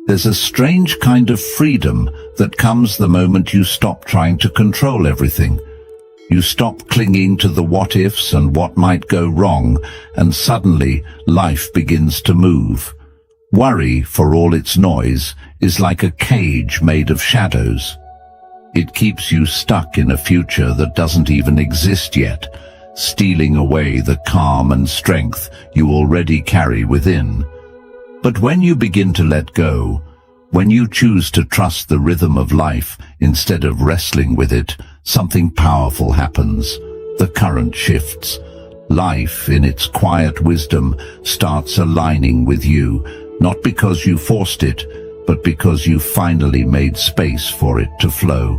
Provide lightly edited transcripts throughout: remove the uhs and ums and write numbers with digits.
There's a strange kind of freedom that comes the moment you stop trying to control everything. You stop clinging to the what-ifs and what might go wrong, and suddenly life begins to move. Worry, for all its noise, is like a cage made of shadows. It keeps you stuck in a future that doesn't even exist yet, stealing away the calm and strength you already carry within. But when you begin to let go, when you choose to trust the rhythm of life instead of wrestling with it, something powerful happens. The current shifts. Life, in its quiet wisdom, starts aligning with you, not because you forced it, but because you finally made space for it to flow.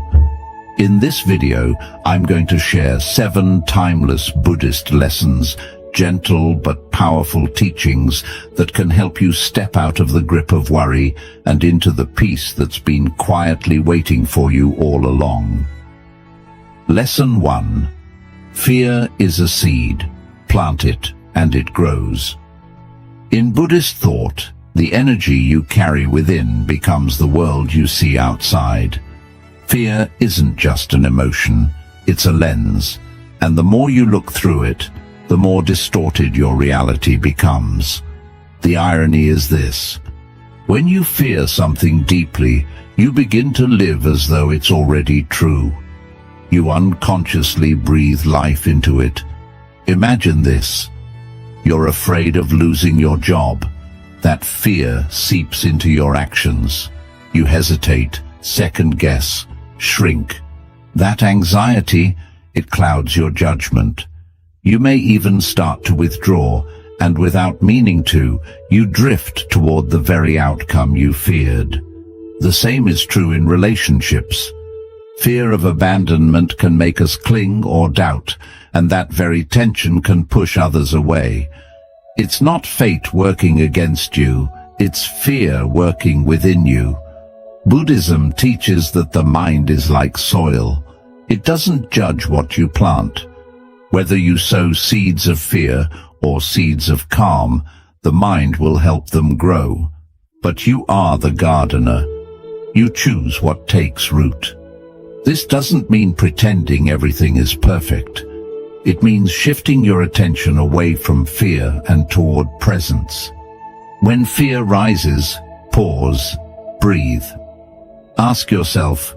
In this video, I'm going to share 7 timeless Buddhist lessons, gentle but powerful teachings that can help you step out of the grip of worry and into the peace that's been quietly waiting for you all along. Lesson 1. Fear is a seed. Plant it and it grows. In Buddhist thought, the energy you carry within becomes the world you see outside. Fear isn't just an emotion, it's a lens, and the more you look through it, the more distorted your reality becomes. The irony is this: when you fear something deeply, you begin to live as though it's already true. You unconsciously breathe life into it. Imagine this. You're afraid of losing your job. That fear seeps into your actions. You hesitate, second-guess, shrink. That anxiety, it clouds your judgment. You may even start to withdraw, and without meaning to, you drift toward the very outcome you feared. The same is true in relationships. Fear of abandonment can make us cling or doubt, and that very tension can push others away. It's not fate working against you, it's fear working within you. Buddhism teaches that the mind is like soil. It doesn't judge what you plant. Whether you sow seeds of fear or seeds of calm, the mind will help them grow. But you are the gardener. You choose what takes root. This doesn't mean pretending everything is perfect. It means shifting your attention away from fear and toward presence. When fear rises, pause, breathe. Ask yourself,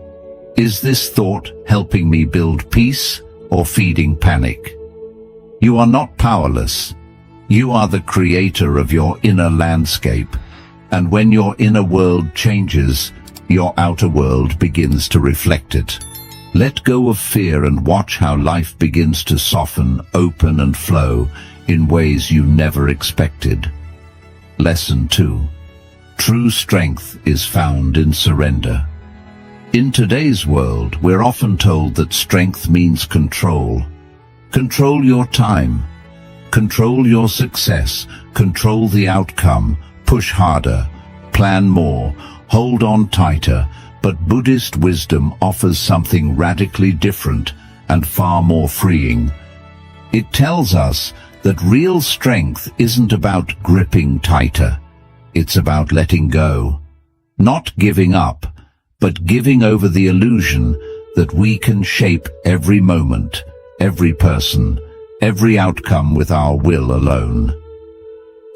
is this thought helping me build peace or feeding panic? You are not powerless. You are the creator of your inner landscape, and when your inner world changes, your outer world begins to reflect it. Let go of fear and watch how life begins to soften, open and flow in ways you never expected. Lesson 2. True strength is found in surrender. In today's world, we're often told that strength means control. Control your time. Control your success. Control the outcome. Push harder. Plan more. Hold on tighter. But Buddhist wisdom offers something radically different and far more freeing. It tells us that real strength isn't about gripping tighter. It's about letting go. Not giving up, but giving over the illusion that we can shape every moment, every person, every outcome with our will alone.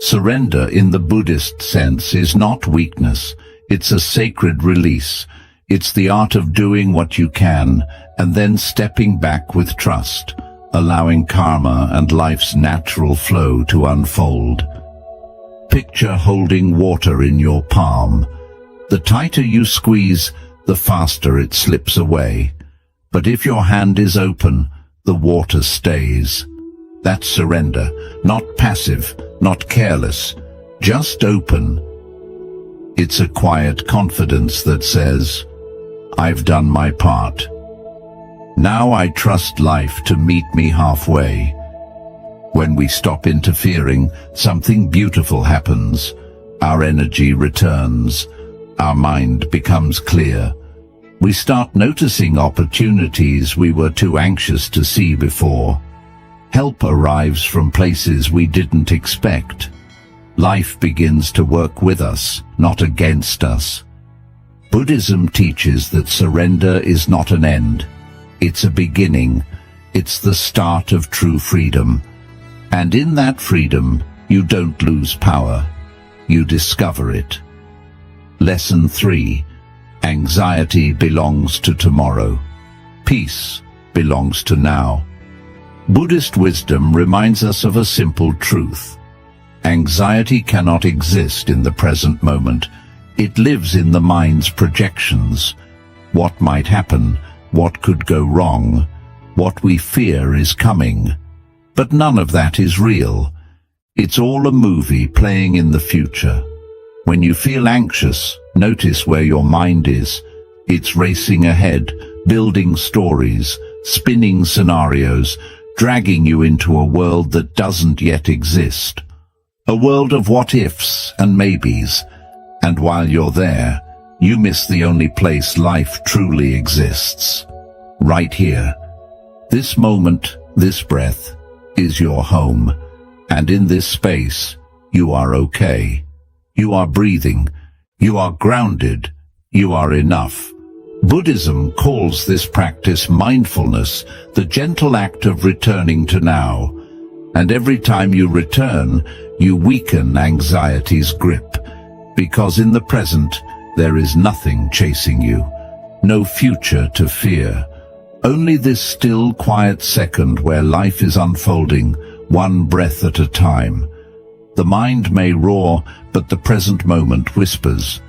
Surrender in the Buddhist sense is not weakness, it's a sacred release. It's the art of doing what you can and then stepping back with trust, allowing karma and life's natural flow to unfold. Picture holding water in your palm. The tighter you squeeze, the faster it slips away. But if your hand is open, the water stays. That's surrender, not passive, not careless, just open. It's a quiet confidence that says, I've done my part. Now I trust life to meet me halfway. When we stop interfering, something beautiful happens. Our energy returns. Our mind becomes clear. We start noticing opportunities we were too anxious to see before. Help arrives from places we didn't expect. Life begins to work with us, not against us. Buddhism teaches that surrender is not an end. It's a beginning. It's the start of true freedom. And in that freedom, you don't lose power. You discover it. Lesson 3. Anxiety belongs to tomorrow. Peace belongs to now. Buddhist wisdom reminds us of a simple truth. Anxiety cannot exist in the present moment. It lives in the mind's projections. What might happen, what could go wrong, what we fear is coming. But none of that is real. It's all a movie playing in the future. When you feel anxious, notice where your mind is. It's racing ahead, building stories, spinning scenarios, dragging you into a world that doesn't yet exist. A world of what-ifs and maybes. And while you're there, you miss the only place life truly exists. Right here. This moment, this breath, is your home. And in this space, you are okay. You are breathing. You are grounded. You are enough. Buddhism calls this practice mindfulness, the gentle act of returning to now. And every time you return, you weaken anxiety's grip. Because in the present, there is nothing chasing you. No future to fear. Only this still, quiet second where life is unfolding, one breath at a time. The mind may roar, but the present moment whispers.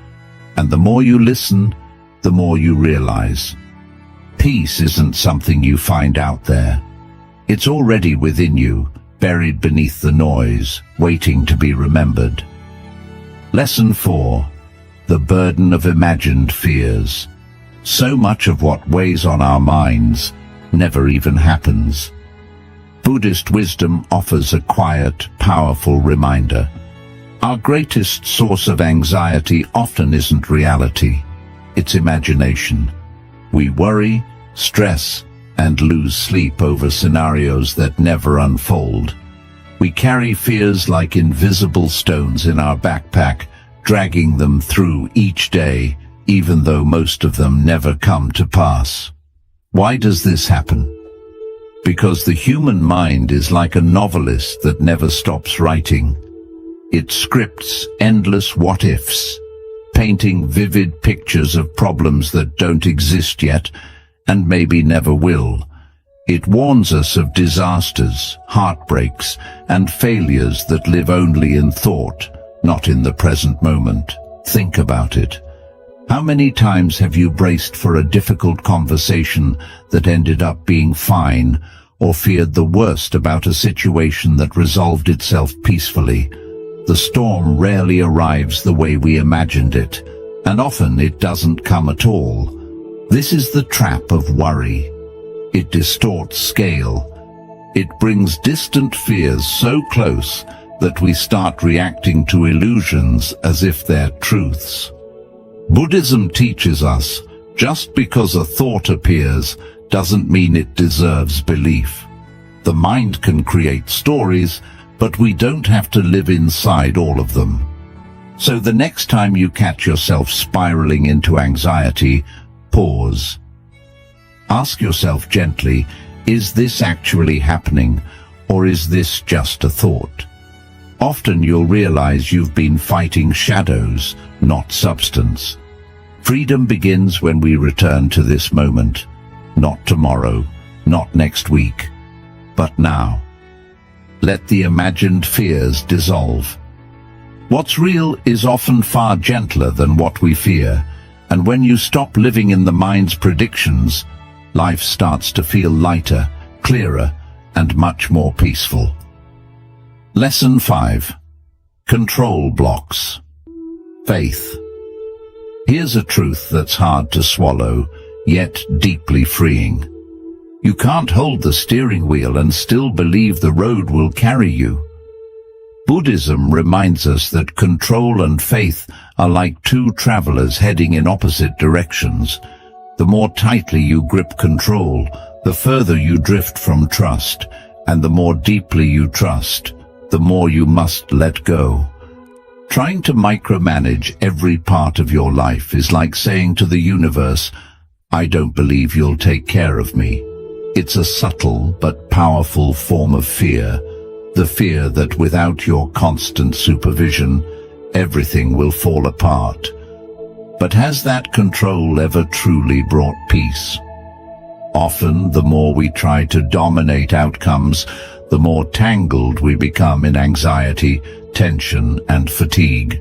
And the more you listen, the more you realize. Peace isn't something you find out there. It's already within you, buried beneath the noise, waiting to be remembered. Lesson 4. The burden of imagined fears. So much of what weighs on our minds never even happens. Buddhist wisdom offers a quiet, powerful reminder. Our greatest source of anxiety often isn't reality. It's imagination. We worry, stress, and lose sleep over scenarios that never unfold. We carry fears like invisible stones in our backpack, dragging them through each day, even though most of them never come to pass. Why does this happen? Because the human mind is like a novelist that never stops writing. It scripts endless what-ifs, painting vivid pictures of problems that don't exist yet and maybe never will. It warns us of disasters, heartbreaks, and failures that live only in thought, not in the present moment. Think about it. How many times have you braced for a difficult conversation that ended up being fine, or feared the worst about a situation that resolved itself peacefully? The storm rarely arrives the way we imagined it, and often it doesn't come at all. This is the trap of worry. It distorts scale. It brings distant fears so close that we start reacting to illusions as if they're truths. Buddhism teaches us, just because a thought appears doesn't mean it deserves belief. The mind can create stories, but we don't have to live inside all of them. So the next time you catch yourself spiraling into anxiety, pause. Ask yourself gently, is this actually happening, or is this just a thought? Often you'll realize you've been fighting shadows, not substance. Freedom begins when we return to this moment, not tomorrow, not next week, but now. Let the imagined fears dissolve. What's real is often far gentler than what we fear, and when you stop living in the mind's predictions, life starts to feel lighter, clearer, and much more peaceful. Lesson 5. Control blocks. Faith. Here's a truth that's hard to swallow, yet deeply freeing. You can't hold the steering wheel and still believe the road will carry you. Buddhism reminds us that control and faith are like two travelers heading in opposite directions. The more tightly you grip control, the further you drift from trust, and the more deeply you trust, the more you must let go. Trying to micromanage every part of your life is like saying to the universe, "I don't believe you'll take care of me." It's a subtle but powerful form of fear, the fear that without your constant supervision, everything will fall apart. But has that control ever truly brought peace? Often, the more we try to dominate outcomes, the more tangled we become in anxiety, tension, and fatigue.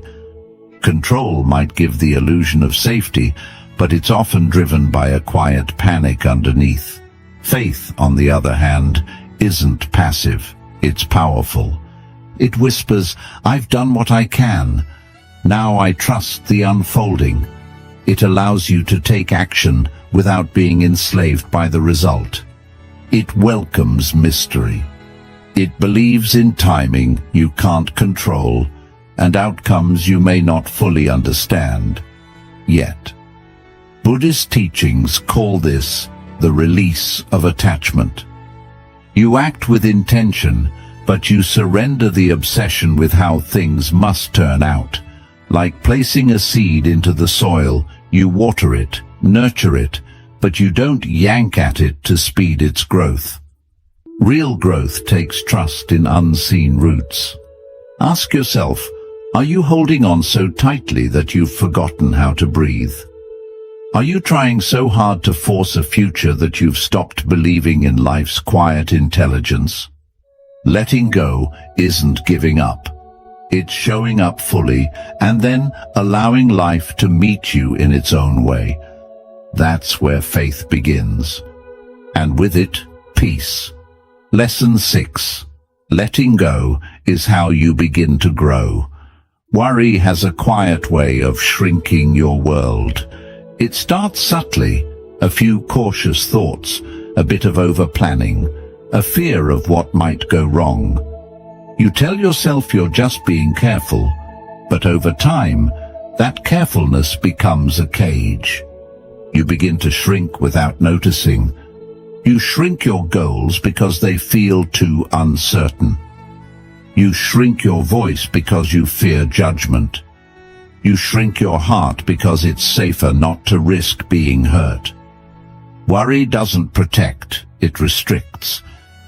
Control might give the illusion of safety, but it's often driven by a quiet panic underneath. Faith, on the other hand, isn't passive, it's powerful. It whispers, "I've done what I can. Now I trust the unfolding." It allows you to take action without being enslaved by the result. It welcomes mystery. It believes in timing you can't control and outcomes you may not fully understand yet. Buddhist teachings call this the release of attachment. You act with intention, but you surrender the obsession with how things must turn out. Like placing a seed into the soil, you water it, nurture it, but you don't yank at it to speed its growth. Real growth takes trust in unseen roots. Ask yourself, are you holding on so tightly that you've forgotten how to breathe? Are you trying so hard to force a future that you've stopped believing in life's quiet intelligence? Letting go isn't giving up. It's showing up fully and then allowing life to meet you in its own way. That's where faith begins. And with it, peace. Lesson 6. Letting go is how you begin to grow. Worry has a quiet way of shrinking your world. It starts subtly, a few cautious thoughts, a bit of over-planning, a fear of what might go wrong. You tell yourself you're just being careful, but over time, that carefulness becomes a cage. You begin to shrink without noticing. You shrink your goals because they feel too uncertain. You shrink your voice because you fear judgment. You shrink your heart because it's safer not to risk being hurt. Worry doesn't protect, it restricts.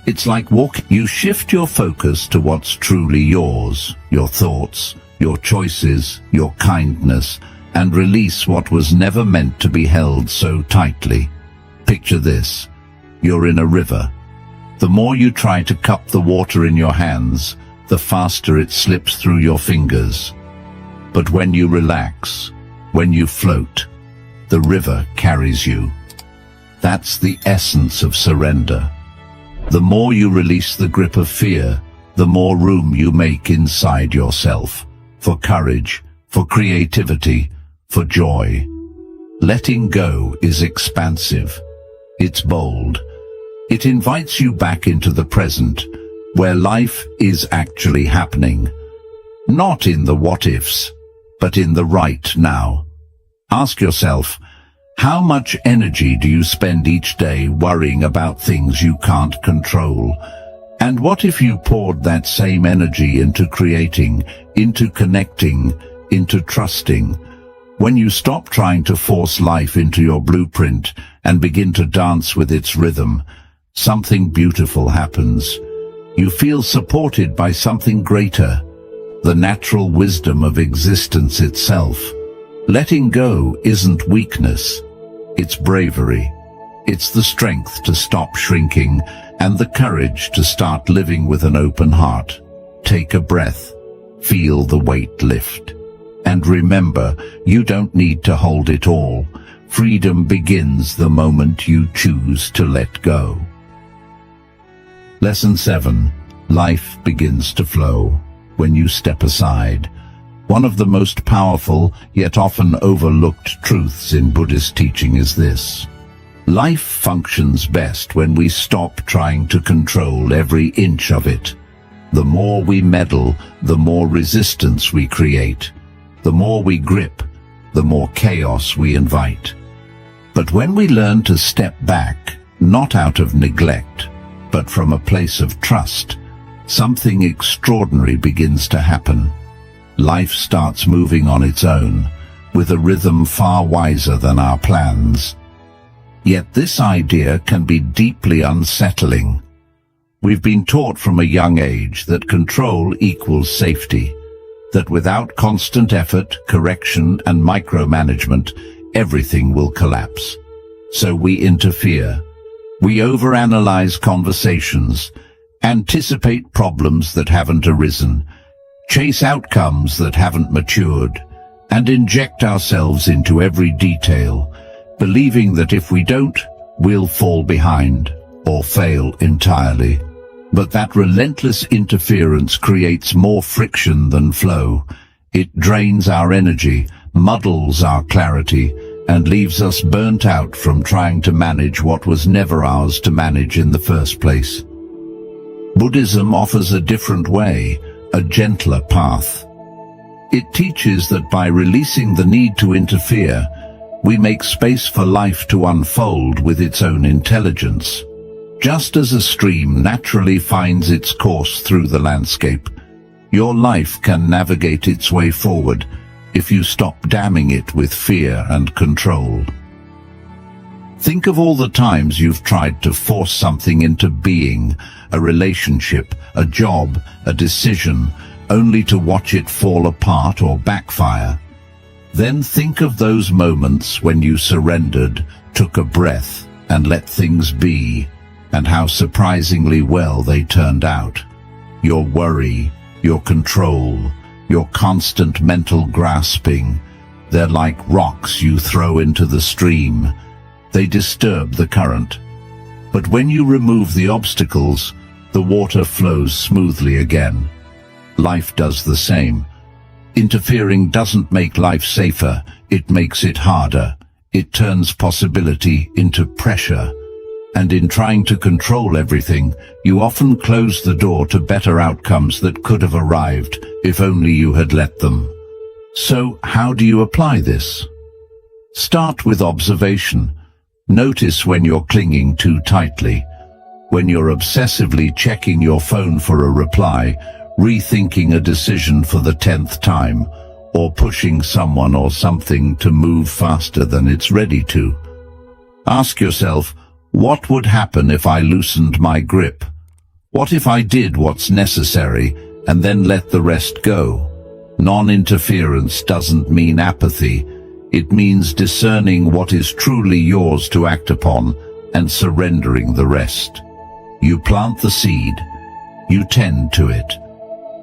It's like walking. You shift your focus to what's truly yours, your thoughts, your choices, your kindness, and release what was never meant to be held so tightly. Picture this. You're in a river. The more you try to cup the water in your hands, the faster it slips through your fingers. But when you relax, when you float, the river carries you. That's the essence of surrender. The more you release the grip of fear, the more room you make inside yourself, for courage, for creativity, for joy. Letting go is expansive. It's bold. It invites you back into the present, where life is actually happening. Not in the what-ifs, but in the right now. Ask yourself, how much energy do you spend each day worrying about things you can't control? And what if you poured that same energy into creating, into connecting, into trusting? When you stop trying to force life into your blueprint and begin to dance with its rhythm, something beautiful happens. You feel supported by something greater, the natural wisdom of existence itself. Letting go isn't weakness, it's bravery. It's the strength to stop shrinking and the courage to start living with an open heart. Take a breath, feel the weight lift. And remember, you don't need to hold it all. Freedom begins the moment you choose to let go. Lesson 7. Life begins to flow when you step aside. One of the most powerful, yet often overlooked truths in Buddhist teaching is this. Life functions best when we stop trying to control every inch of it. The more we meddle, the more resistance we create. The more we grip, the more chaos we invite. But when we learn to step back, not out of neglect, but from a place of trust, something extraordinary begins to happen. life starts moving on its own, with a rhythm far wiser than our plans. Yet this idea can be deeply unsettling. We've been taught from a young age that control equals safety, that without constant effort, correction, and micromanagement, everything will collapse. So we interfere. We overanalyze conversations, anticipate problems that haven't arisen, chase outcomes that haven't matured, and inject ourselves into every detail, believing that if we don't, we'll fall behind or fail entirely. But that relentless interference creates more friction than flow. It drains our energy, muddles our clarity, and leaves us burnt out from trying to manage what was never ours to manage in the first place. Buddhism offers a different way, a gentler path. It teaches that by releasing the need to interfere, we make space for life to unfold with its own intelligence. Just as a stream naturally finds its course through the landscape, your life can navigate its way forward if you stop damming it with fear and control. Think of all the times you've tried to force something into being, a relationship, a job, a decision, only to watch it fall apart or backfire. Then think of those moments when you surrendered, took a breath, and let things be, and how surprisingly well they turned out. Your worry, your control, your constant mental grasping, they're like rocks you throw into the stream. They disturb the current. But when you remove the obstacles, the water flows smoothly again. Life does the same. Interfering doesn't make life safer, it makes it harder. It turns possibility into pressure. And in trying to control everything, you often close the door to better outcomes that could have arrived if only you had let them. So, how do you apply this? Start with observation. Notice when you're clinging too tightly, when you're obsessively checking your phone for a reply, rethinking a decision for the 10th time, or pushing someone or something to move faster than it's ready to. Ask yourself, what would happen if I loosened my grip? What if I did what's necessary and then let the rest go? Non-interference doesn't mean apathy. It means discerning what is truly yours to act upon and surrendering the rest. You plant the seed, you tend to it,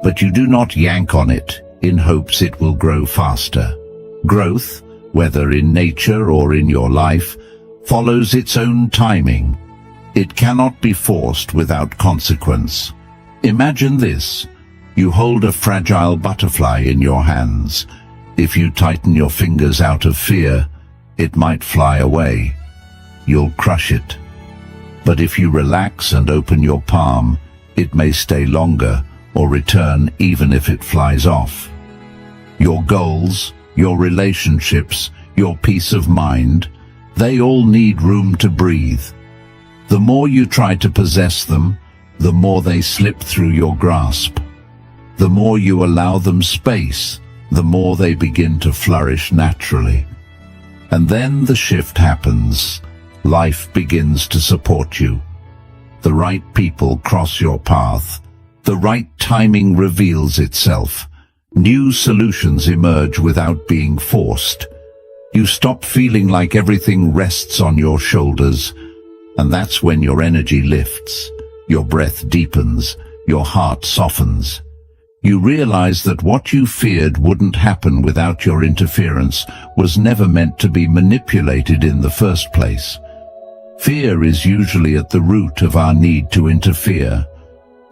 but you do not yank on it in hopes it will grow faster. Growth, whether in nature or in your life, follows its own timing. It cannot be forced without consequence. Imagine this. You hold a fragile butterfly in your hands. If you tighten your fingers out of fear, it might fly away. You'll crush it. But if you relax and open your palm, it may stay longer or return even if it flies off. Your goals, your relationships, your peace of mind, they all need room to breathe. The more you try to possess them, the more they slip through your grasp. The more you allow them space, the more they begin to flourish naturally. And then the shift happens. Life begins to support you. The right people cross your path. The right timing reveals itself. New solutions emerge without being forced. You stop feeling like everything rests on your shoulders, and that's when your energy lifts, your breath deepens, your heart softens. You realize that what you feared wouldn't happen without your interference was never meant to be manipulated in the first place. Fear is usually at the root of our need to interfere.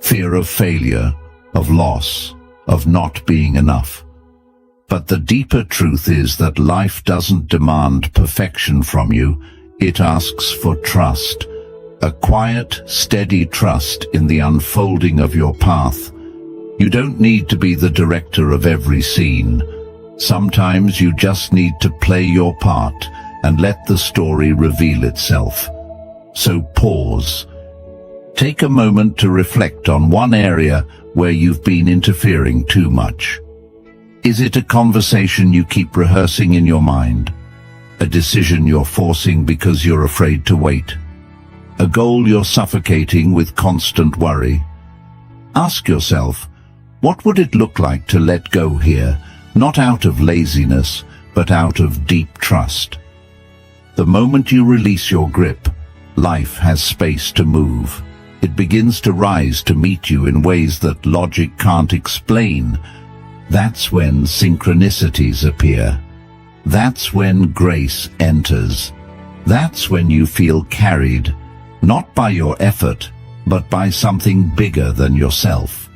Fear of failure, of loss, of not being enough. But the deeper truth is that life doesn't demand perfection from you. It asks for trust, a quiet, steady trust in the unfolding of your path. You don't need to be the director of every scene. Sometimes you just need to play your part and let the story reveal itself. So pause. Take a moment to reflect on one area where you've been interfering too much. Is it a conversation you keep rehearsing in your mind? A decision you're forcing because you're afraid to wait? A goal you're suffocating with constant worry? Ask yourself, what would it look like to let go here, not out of laziness, but out of deep trust? The moment you release your grip, life has space to move. It begins to rise to meet you in ways that logic can't explain. That's when synchronicities appear. That's when grace enters. That's when you feel carried, not by your effort, but by something bigger than yourself.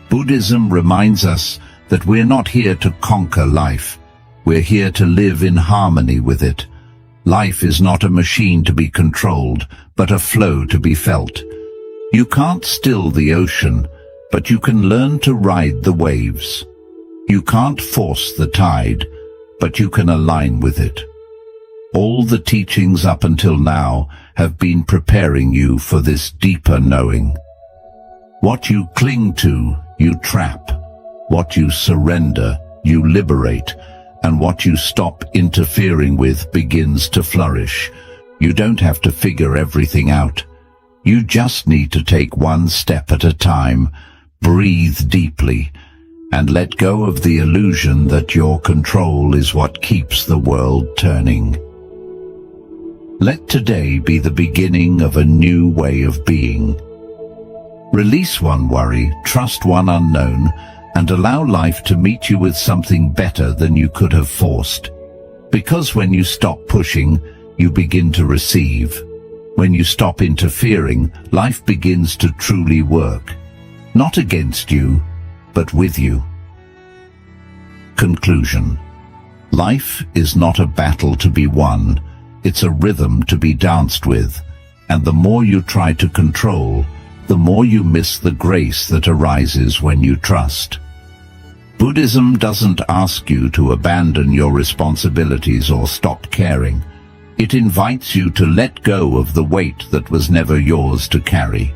Buddhism reminds us that we're not here to conquer life. We're here to live in harmony with it. Life is not a machine to be controlled, but a flow to be felt. You can't still the ocean, but you can learn to ride the waves. You can't force the tide, but you can align with it. All the teachings up until now have been preparing you for this deeper knowing. What you cling to, you trap. What you surrender, you liberate. And what you stop interfering with begins to flourish. You don't have to figure everything out. You just need to take one step at a time, breathe deeply, and let go of the illusion that your control is what keeps the world turning. Let today be the beginning of a new way of being. Release one worry, trust one unknown, and allow life to meet you with something better than you could have forced. Because when you stop pushing, you begin to receive. When you stop interfering, life begins to truly work. Not against you, but with you. Conclusion. Life is not a battle to be won, it's a rhythm to be danced with, and the more you try to control, the more you miss the grace that arises when you trust. Buddhism doesn't ask you to abandon your responsibilities or stop caring. It invites you to let go of the weight that was never yours to carry.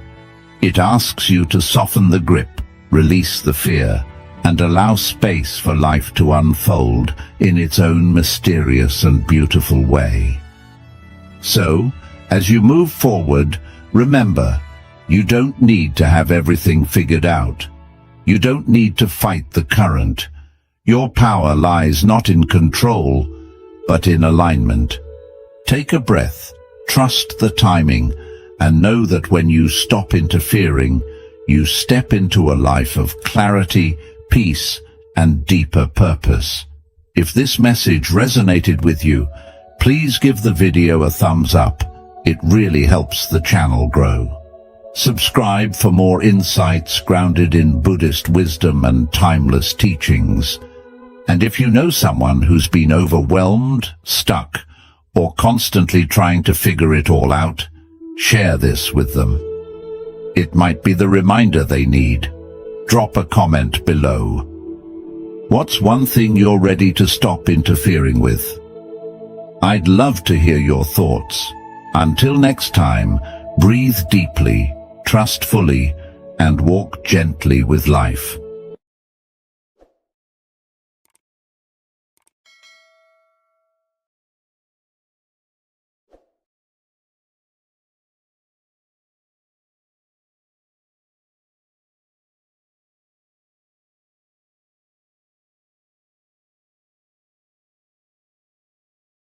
It asks you to soften the grip, release the fear, and allow space for life to unfold in its own mysterious and beautiful way. So, as you move forward, remember, you don't need to have everything figured out. You don't need to fight the current. Your power lies not in control, but in alignment. Take a breath, trust the timing, and know that when you stop interfering, you step into a life of clarity, peace, and deeper purpose. If this message resonated with you, please give the video a thumbs up. It really helps the channel grow. Subscribe for more insights grounded in Buddhist wisdom and timeless teachings. And if you know someone who's been overwhelmed, stuck, or constantly trying to figure it all out, share this with them. It might be the reminder they need. Drop a comment below. What's one thing you're ready to stop interfering with? I'd love to hear your thoughts. Until next time, breathe deeply, trust fully, and walk gently with life.